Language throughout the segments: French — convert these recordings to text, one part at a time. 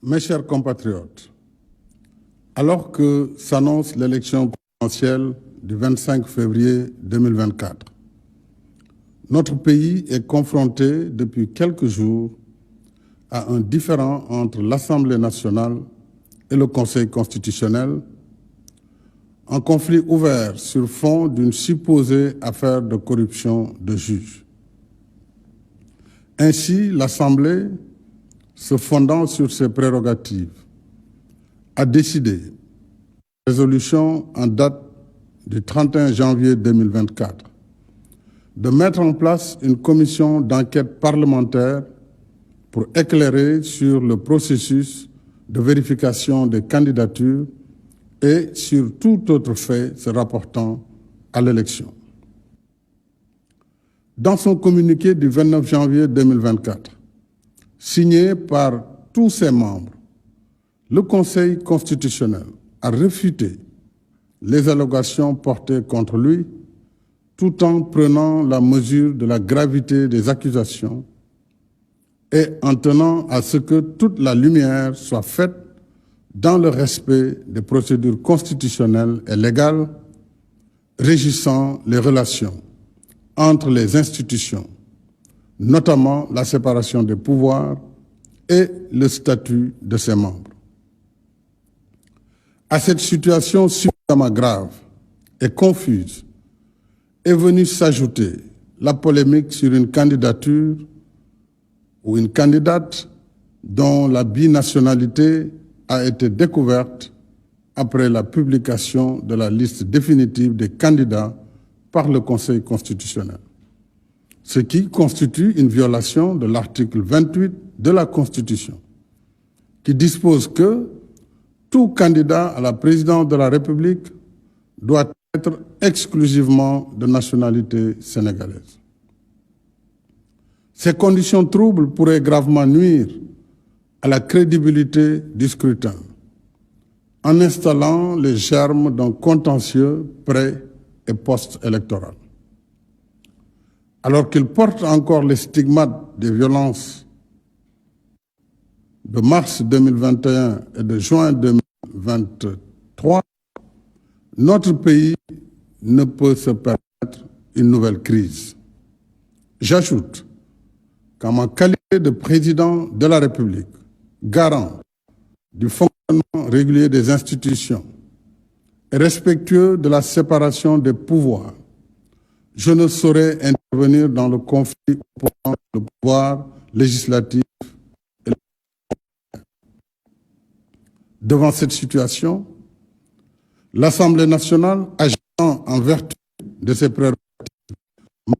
Mes chers compatriotes, alors que s'annonce l'élection présidentielle du 25 février 2024, notre pays est confronté depuis quelques jours à un différend entre l'Assemblée nationale et le Conseil constitutionnel, un conflit ouvert sur fond d'une supposée affaire de corruption de juges. Ainsi, l'Assemblée, se fondant sur ses prérogatives, a décidé, résolution en date du 31 janvier 2024, de mettre en place une commission d'enquête parlementaire pour éclairer sur le processus de vérification des candidatures et sur tout autre fait se rapportant à l'élection. Dans son communiqué du 29 janvier 2024, signé par tous ses membres, le Conseil constitutionnel a réfuté les allégations portées contre lui tout en prenant la mesure de la gravité des accusations et en tenant à ce que toute la lumière soit faite dans le respect des procédures constitutionnelles et légales régissant les relations entre les institutions, notamment la séparation des pouvoirs et le statut de ses membres. À cette situation suffisamment grave et confuse est venue s'ajouter la polémique sur une candidature ou une candidate dont la binationalité a été découverte après la publication de la liste définitive des candidats par le Conseil constitutionnel, ce qui constitue une violation de l'article 28 de la Constitution, qui dispose que tout candidat à la présidence de la République doit être exclusivement de nationalité sénégalaise. Ces conditions troubles pourraient gravement nuire à la crédibilité du scrutin, en installant les germes d'un contentieux pré- et post-électoral. Alors qu'il porte encore les stigmates des violences de mars 2021 et de juin 2023, notre pays ne peut se permettre une nouvelle crise. J'ajoute qu'en ma qualité de président de la République, garant du fonctionnement régulier des institutions et respectueux de la séparation des pouvoirs, je ne saurais intervenir dans le conflit opposant le pouvoir législatif et le pouvoir. Devant cette situation, l'Assemblée nationale, agissant en vertu de ses prérogatives, m'a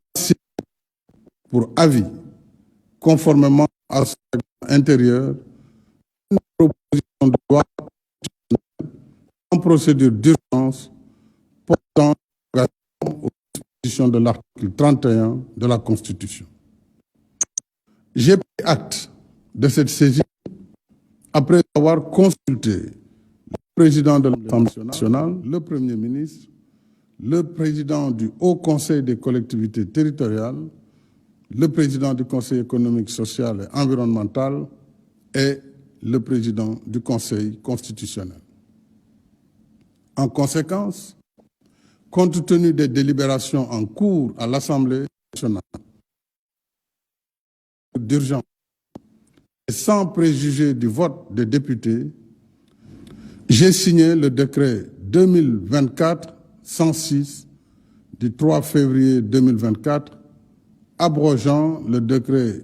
pour avis, conformément à son règlement intérieur, une proposition de loi en procédure d'urgence portant aux dispositions de l'article 31 de la Constitution. J'ai pris acte de cette saisie après avoir consulté le président de l'Assemblée nationale, le Premier ministre, le président du Haut Conseil des collectivités territoriales, le président du Conseil économique, social et environnemental et le président du Conseil constitutionnel. En conséquence, compte tenu des délibérations en cours à l'Assemblée nationale d'urgence et sans préjuger du vote des députés, j'ai signé le décret 2024-106 du 3 février 2024 abrogeant le décret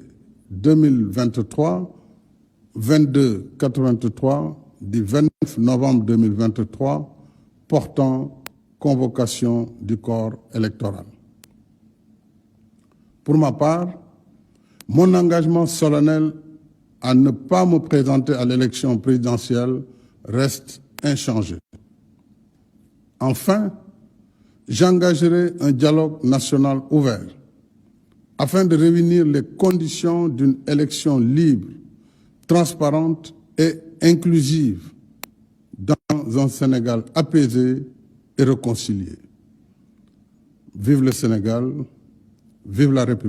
2023-2283 du 29 novembre 2023 portant convocation du corps électoral. Pour ma part, mon engagement solennel à ne pas me présenter à l'élection présidentielle reste inchangé. Enfin, j'engagerai un dialogue national ouvert afin de réunir les conditions d'une élection libre, transparente et inclusive dans un Sénégal apaisé et réconcilié. Vive le Sénégal, vive la République.